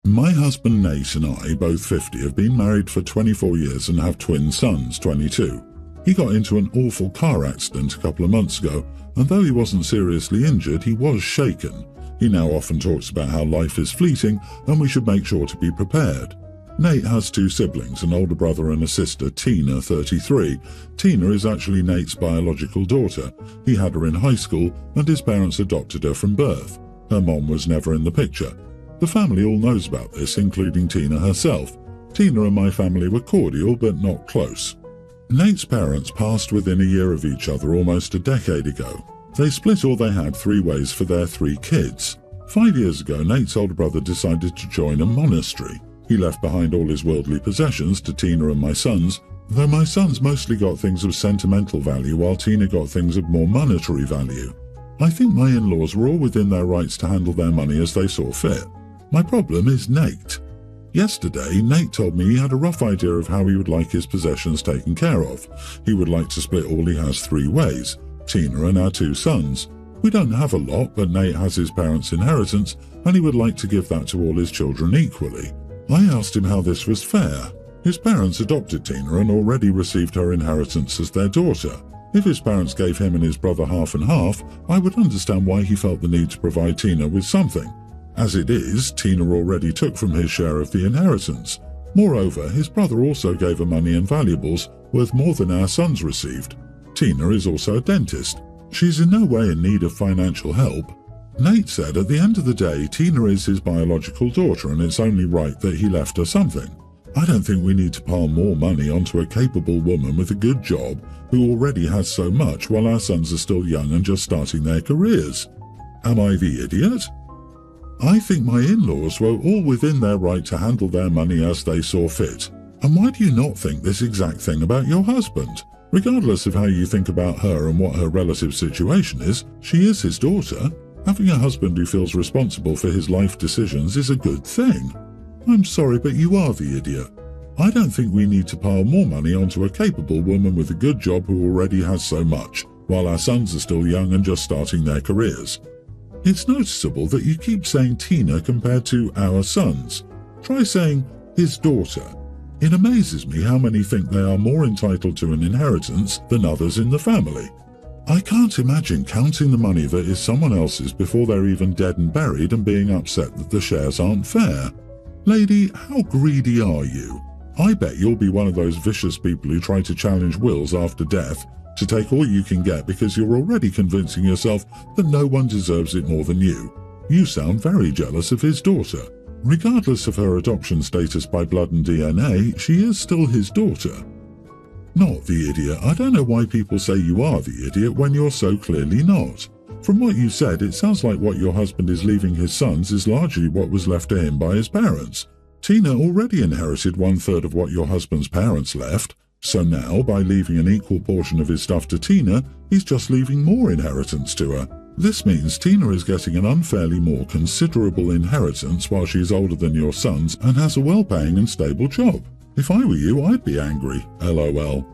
My husband Nate and I, both 50, have been married for 24 years and have twin sons, 22. He got into an awful car accident a couple of months ago, and though he wasn't seriously injured, he was shaken. He now often talks about how life is fleeting and we should make sure to be prepared. Nate has two siblings, an older brother and a sister, Tina, 33. Tina is actually Nate's biological daughter. He had her in high school and his parents adopted her from birth. Her mom was never in the picture. The family all knows about this, including Tina herself. Tina and my family were cordial but not close. Nate's parents passed within a year of each other almost a decade ago. They split all they had 3 ways for their 3 kids. 5 years ago, Nate's older brother decided to join a monastery. He left behind all his worldly possessions to Tina and my sons, though my sons mostly got things of sentimental value while Tina got things of more monetary value. I think my in-laws were all within their rights to handle their money as they saw fit. My problem is Nate. Yesterday, Nate told me he had a rough idea of how he would like his possessions taken care of. He would like to split all he has 3 ways, Tina and our 2 sons. We don't have a lot, but Nate has his parents' inheritance and he would like to give that to all his children equally. I asked him how this was fair. His parents adopted Tina and already received her inheritance as their daughter. If his parents gave him and his brother half and half, I would understand why he felt the need to provide Tina with something. As it is, Tina already took from his share of the inheritance. Moreover, his brother also gave her money and valuables worth more than our sons received. Tina is also a dentist. She's in no way in need of financial help. Nate said at the end of the day, Tina is his biological daughter and it's only right that he left her something. I don't think we need to pile more money onto a capable woman with a good job who already has so much while our sons are still young and just starting their careers. Am I the idiot? I think my in-laws were all within their right to handle their money as they saw fit. And why do you not think this exact thing about your husband? Regardless of how you think about her and what her relative situation is, she is his daughter. Having a husband who feels responsible for his life decisions is a good thing. I'm sorry, but you are the idiot. I don't think we need to pile more money onto a capable woman with a good job who already has so much, while our sons are still young and just starting their careers. It's noticeable that you keep saying Tina compared to our sons. Try saying his daughter. It amazes me how many think they are more entitled to an inheritance than others in the family. I can't imagine counting the money that is someone else's before they're even dead and buried and being upset that the shares aren't fair. Lady, how greedy are you? I bet you'll be one of those vicious people who try to challenge wills after death to take all you can get because you're already convincing yourself that no one deserves it more than you. You sound very jealous of his daughter. Regardless of her adoption status by blood and DNA, she is still his daughter. Not the idiot. I don't know why people say you are the idiot when you're so clearly not. From what you said, it sounds like what your husband is leaving his sons is largely what was left to him by his parents. Tina already inherited 1/3 of what your husband's parents left, so now, by leaving an equal portion of his stuff to Tina, he's just leaving more inheritance to her. This means Tina is getting an unfairly more considerable inheritance while she's older than your sons and has a well-paying and stable job. If I were you, I'd be angry. LOL.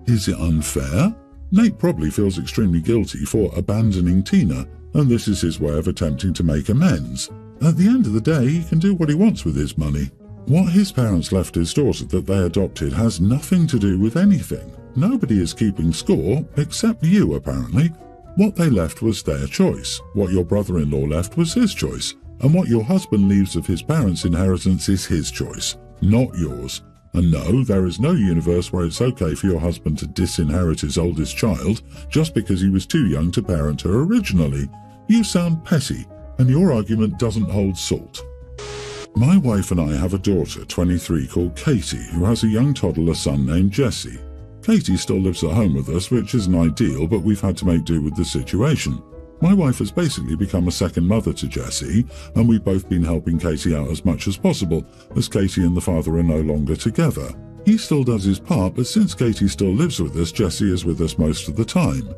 Is it unfair? Nate probably feels extremely guilty for abandoning Tina, and this is his way of attempting to make amends. At the end of the day, he can do what he wants with his money. What his parents left his daughter that they adopted has nothing to do with anything. Nobody is keeping score, except you apparently. What they left was their choice. What your brother-in-law left was his choice. And what your husband leaves of his parents' inheritance is his choice, not yours. And no, there is no universe where it's okay for your husband to disinherit his oldest child just because he was too young to parent her originally. You sound petty, and your argument doesn't hold salt. My wife and I have a daughter, 23, called Katie, who has a young toddler son named Jesse. Katie still lives at home with us, which isn't ideal, but we've had to make do with the situation. My wife has basically become a second mother to Jesse, and we've both been helping Katie out as much as possible, as Katie and the father are no longer together. He still does his part, but since Katie still lives with us, Jesse is with us most of the time.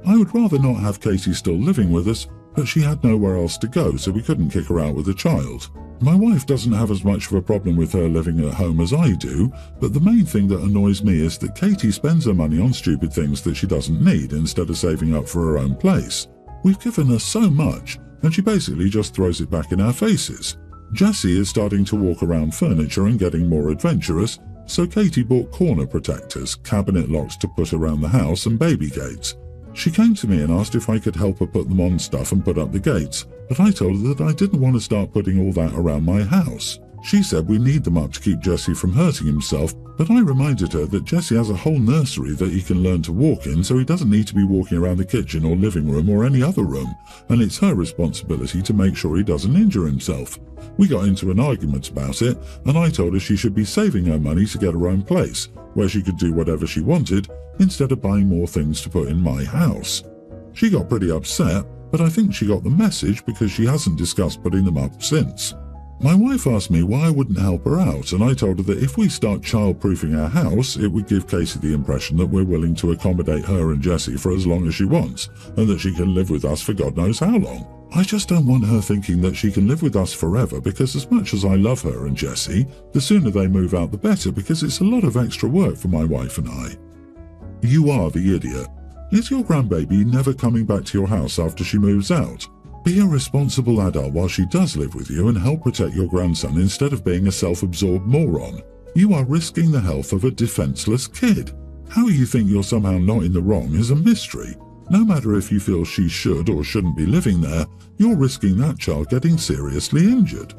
I would rather not have Katie still living with us, but she had nowhere else to go, so we couldn't kick her out with a child. My wife doesn't have as much of a problem with her living at home as I do, but the main thing that annoys me is that Katie spends her money on stupid things that she doesn't need instead of saving up for her own place. We've given her so much, and she basically just throws it back in our faces. Jessie is starting to walk around furniture and getting more adventurous, so Katie bought corner protectors, cabinet locks to put around the house, and baby gates. She came to me and asked if I could help her put them on stuff and put up the gates, but I told her that I didn't want to start putting all that around my house. She said we need them up to keep Jessie from hurting himself, but I reminded her that Jessie has a whole nursery that he can learn to walk in, so he doesn't need to be walking around the kitchen or living room or any other room, and it's her responsibility to make sure he doesn't injure himself. We got into an argument about it, and I told her she should be saving her money to get her own place, where she could do whatever she wanted, instead of buying more things to put in my house. She got pretty upset, but I think she got the message because she hasn't discussed putting them up since. My wife asked me why I wouldn't help her out, and I told her that if we start child-proofing our house, it would give Casey the impression that we're willing to accommodate her and Jessie for as long as she wants, and that she can live with us for God knows how long. I just don't want her thinking that she can live with us forever, because as much as I love her and Jessie, the sooner they move out the better, because it's a lot of extra work for my wife and I. You are the idiot. Is your grandbaby never coming back to your house after she moves out? Be a responsible adult while she does live with you and help protect your grandson instead of being a self-absorbed moron. You are risking the health of a defenseless kid. How you think you're somehow not in the wrong is a mystery. No matter if you feel she should or shouldn't be living there, you're risking that child getting seriously injured.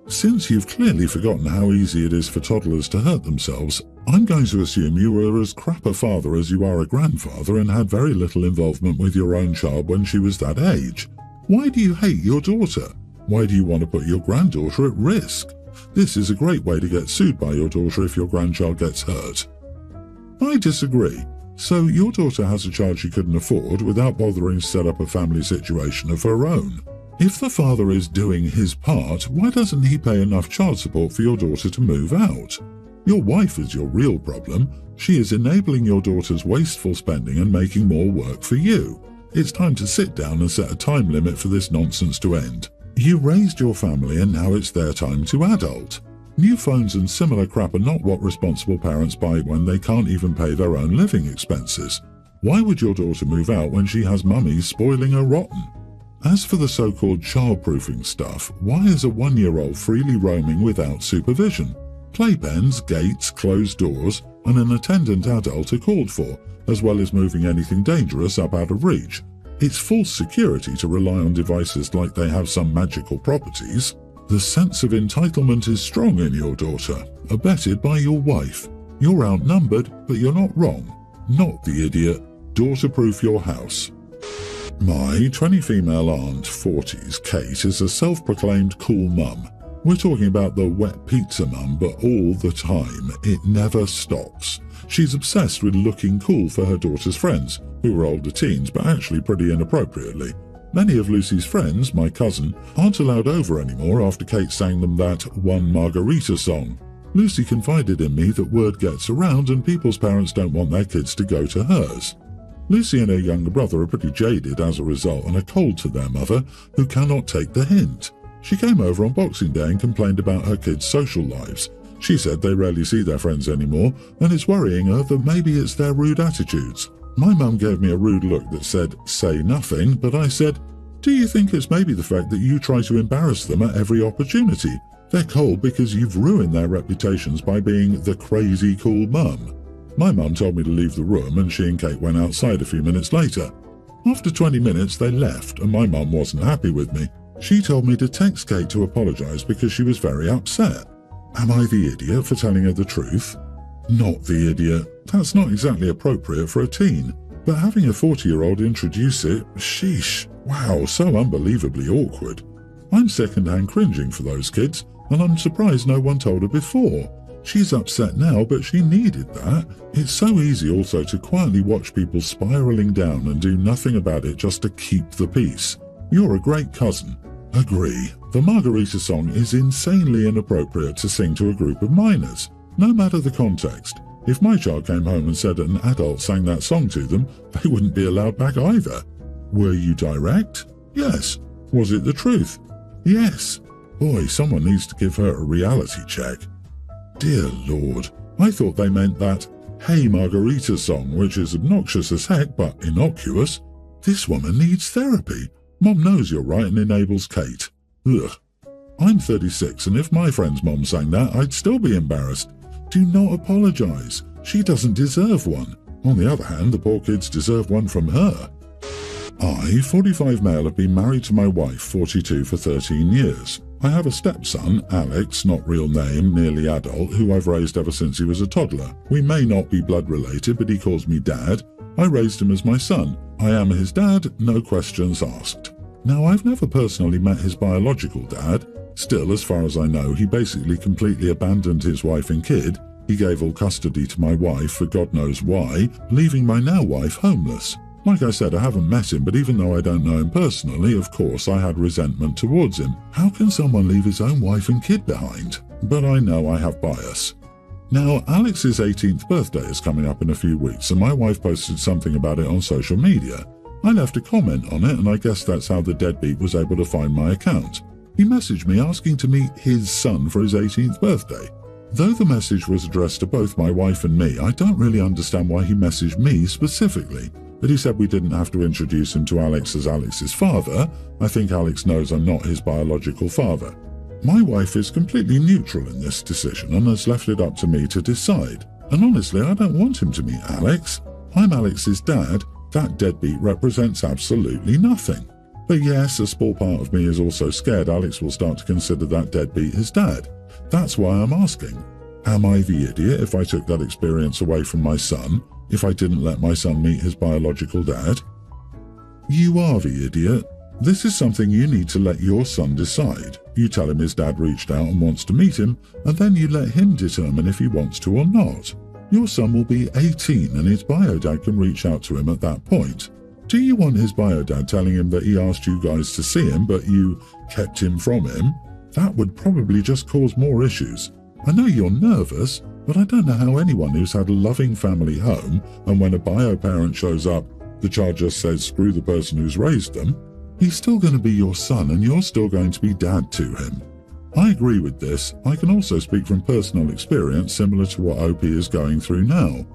Since you've clearly forgotten how easy it is for toddlers to hurt themselves, I'm going to assume you were as crap a father as you are a grandfather and had very little involvement with your own child when she was that age. Why do you hate your daughter? Why do you want to put your granddaughter at risk? This is a great way to get sued by your daughter if your grandchild gets hurt. I disagree. So your daughter has a child she couldn't afford without bothering to set up a family situation of her own. If the father is doing his part, why doesn't he pay enough child support for your daughter to move out? Your wife is your real problem. She is enabling your daughter's wasteful spending and making more work for you. It's time to sit down and set a time limit for this nonsense to end. You raised your family and now it's their time to adult. New phones and similar crap are not what responsible parents buy when they can't even pay their own living expenses. Why would your daughter move out when she has mummies spoiling her rotten? As for the so-called child-proofing stuff, why is a 1-year-old freely roaming without supervision? Playpens, gates, closed doors, and an attendant adult are called for, as well as moving anything dangerous up out of reach. It's false security to rely on devices like they have some magical properties. The sense of entitlement is strong in your daughter, abetted by your wife. You're outnumbered, but you're not wrong. Not the idiot. Daughter-proof your house. My 20 female aunt, 40s, Kate, is a self-proclaimed cool mum. We're talking about the wet pizza mum, but all the time. It never stops. She's obsessed with looking cool for her daughter's friends, who are older teens but actually pretty inappropriately. Many of Lucy's friends, my cousin, aren't allowed over anymore after Kate sang them that One Margarita song. Lucy confided in me that word gets around and people's parents don't want their kids to go to hers. Lucy and her younger brother are pretty jaded as a result and are cold to their mother, who cannot take the hint. She came over on Boxing Day and complained about her kids' social lives. She said they rarely see their friends anymore, and it's worrying her that maybe it's their rude attitudes. My mum gave me a rude look that said, "Say nothing," but I said, "Do you think it's maybe the fact that you try to embarrass them at every opportunity? They're cold because you've ruined their reputations by being the crazy cool mum." My mum told me to leave the room, and she and Kate went outside a few minutes later. After 20 minutes they left, and my mum wasn't happy with me. She told me to text Kate to apologise because she was very upset. Am I the idiot for telling her the truth? Not the idiot. That's not exactly appropriate for a teen. But having a 40-year-old introduce it, sheesh, wow, so unbelievably awkward. I'm second-hand cringing for those kids, and I'm surprised no one told her before. She's upset now, but she needed that. It's so easy also to quietly watch people spiralling down and do nothing about it just to keep the peace. You're a great cousin. Agree. The Margarita song is insanely inappropriate to sing to a group of minors, no matter the context. If my child came home and said an adult sang that song to them, they wouldn't be allowed back either. Were you direct? Yes. Was it the truth? Yes. Boy, someone needs to give her a reality check. Dear Lord, I thought they meant that Hey Margarita song, which is obnoxious as heck but innocuous. This woman needs therapy. Mom knows you're right and enables Kate. Ugh. I'm 36, and if my friend's mom sang that, I'd still be embarrassed. Do not apologise. She doesn't deserve one. On the other hand, the poor kids deserve one from her. I, 45 male, have been married to my wife, 42, for 13 years. I have a stepson, Alex, not real name, nearly adult, who I've raised ever since he was a toddler. We may not be blood related, but he calls me Dad. I raised him as my son. I am his dad, no questions asked. Now, I've never personally met his biological dad. Still, as far as I know, he basically completely abandoned his wife and kid. He gave all custody to my wife for God knows why, leaving my now wife homeless. Like I said, I haven't met him, but even though I don't know him personally, of course I had resentment towards him. How can someone leave his own wife and kid behind? But I know I have bias. Now, Alex's 18th birthday is coming up in a few weeks, and my wife posted something about it on social media. I left a comment on it, and I guess that's how the deadbeat was able to find my account. He messaged me asking to meet his son for his 18th birthday. Though the message was addressed to both my wife and me, I don't really understand why he messaged me specifically. But he said we didn't have to introduce him to Alex as Alex's father. I think Alex knows I'm not his biological father. My wife is completely neutral in this decision and has left it up to me to decide. And honestly, I don't want him to meet Alex. I'm Alex's dad. That deadbeat represents absolutely nothing. But yes, a small part of me is also scared Alex will start to consider that deadbeat his dad. That's why I'm asking. Am I the idiot if I took that experience away from my son? If I didn't let my son meet his biological dad? You are the idiot. This is something you need to let your son decide. You tell him his dad reached out and wants to meet him, and then you let him determine if he wants to or not. Your son will be 18 and his bio dad can reach out to him at that point. Do you want his bio dad telling him that he asked you guys to see him, but you kept him from him? That would probably just cause more issues. I know you're nervous, but I don't know how anyone who's had a loving family home, and when a bio parent shows up, the child just says screw the person who's raised them. He's still going to be your son, and you're still going to be dad to him. I agree with this. I can also speak from personal experience similar to what OP is going through now.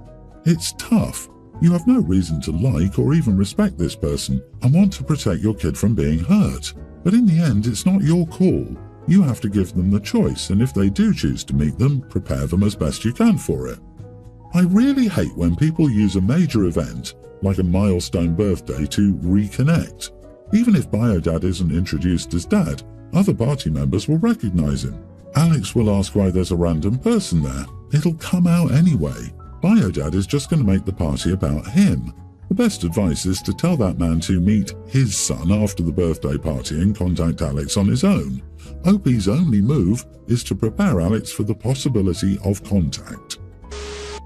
It's tough. You have no reason to like or even respect this person and want to protect your kid from being hurt. But in the end, it's not your call. You have to give them the choice, and if they do choose to meet them, prepare them as best you can for it. I really hate when people use a major event, like a milestone birthday, to reconnect. Even if Biodad isn't introduced as dad, other party members will recognize him. Alex will ask why there's a random person there. It'll come out anyway. Biodad is just going to make the party about him. The best advice is to tell that man to meet his son after the birthday party and contact Alex on his own. OP's only move is to prepare Alex for the possibility of contact.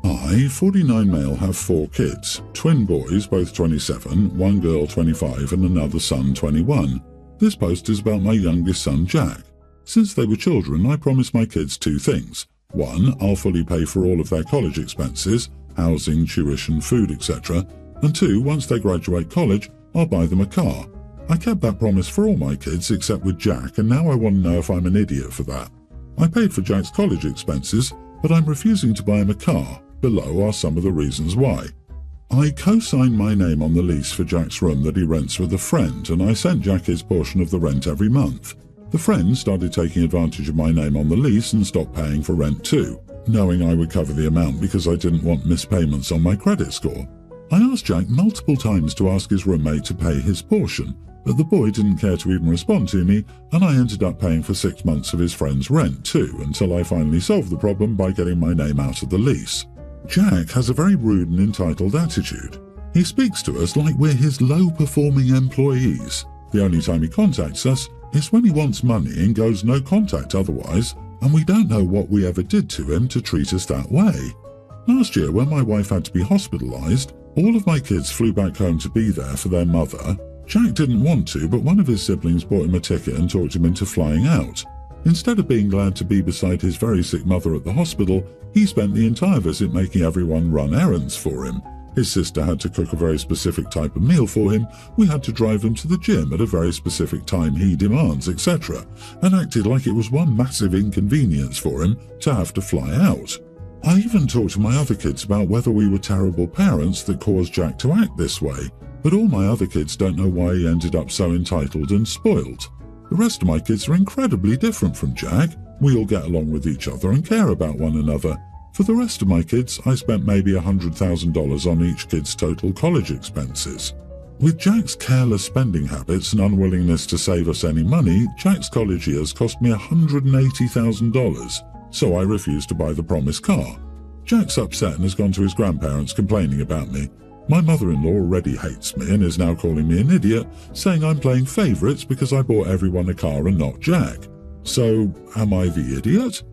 I, 49 male, have 4 kids. Twin boys, both 27, one girl 25 and another son 21. This post is about my youngest son Jack. Since they were children, I promised my kids 2 things. 1, I'll fully pay for all of their college expenses, housing, tuition, food, etc. And 2, once they graduate college, I'll buy them a car. I kept that promise for all my kids except with Jack, and now I want to know if I'm an idiot for that. I paid for Jack's college expenses, but I'm refusing to buy him a car. Below are some of the reasons why. I co-signed my name on the lease for Jack's room that he rents with a friend, and I sent Jack his portion of the rent every month. The friend started taking advantage of my name on the lease and stopped paying for rent too, knowing I would cover the amount because I didn't want missed payments on my credit score. I asked Jack multiple times to ask his roommate to pay his portion, but the boy didn't care to even respond to me, and I ended up paying for 6 months of his friend's rent too, until I finally solved the problem by getting my name out of the lease. Jack has a very rude and entitled attitude. He speaks to us like we're his low-performing employees. The only time he contacts us is when he wants money and goes no contact otherwise, and we don't know what we ever did to him to treat us that way. Last year, when my wife had to be hospitalized, all of my kids flew back home to be there for their mother. Jack didn't want to, but one of his siblings bought him a ticket and talked him into flying out. Instead of being glad to be beside his very sick mother at the hospital, he spent the entire visit making everyone run errands for him. His sister had to cook a very specific type of meal for him, we had to drive him to the gym at a very specific time he demands, etc., and acted like it was one massive inconvenience for him to have to fly out. I even talked to my other kids about whether we were terrible parents that caused Jack to act this way, but all my other kids don't know why he ended up so entitled and spoiled. The rest of my kids are incredibly different from Jack. We all get along with each other and care about one another. For the rest of my kids, I spent maybe $100,000 on each kid's total college expenses. With Jack's careless spending habits and unwillingness to save us any money, Jack's college years cost me $180,000, so I refused to buy the promised car. Jack's upset and has gone to his grandparents complaining about me. My mother-in-law already hates me and is now calling me an idiot, saying I'm playing favourites because I bought everyone a car and not Jack. So, am I the idiot?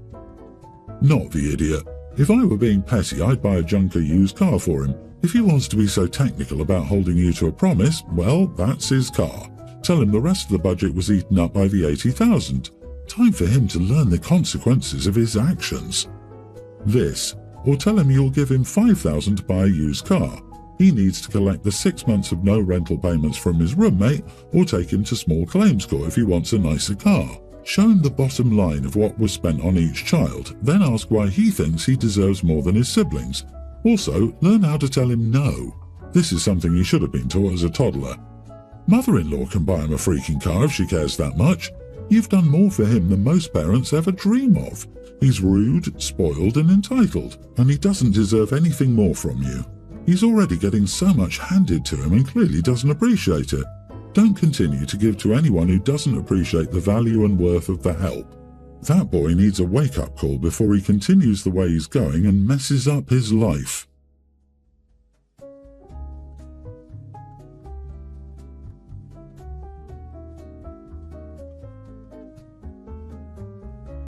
Not the idiot. If I were being petty, I'd buy a junker used car for him. If he wants to be so technical about holding you to a promise, well, that's his car. Tell him the rest of the budget was eaten up by the $80,000. Time for him to learn the consequences of his actions. This, or tell him you'll give him $5,000 to buy a used car. He needs to collect the 6 months of no rental payments from his roommate, or take him to small claims court if he wants a nicer car. Show him the bottom line of what was spent on each child, then ask why he thinks he deserves more than his siblings. Also, learn how to tell him no. This is something he should have been taught as a toddler. Mother-in-law can buy him a freaking car if she cares that much. You've done more for him than most parents ever dream of. He's rude, spoiled and entitled, and he doesn't deserve anything more from you. He's already getting so much handed to him and clearly doesn't appreciate it. Don't continue to give to anyone who doesn't appreciate the value and worth of the help. That boy needs a wake-up call before he continues the way he's going and messes up his life.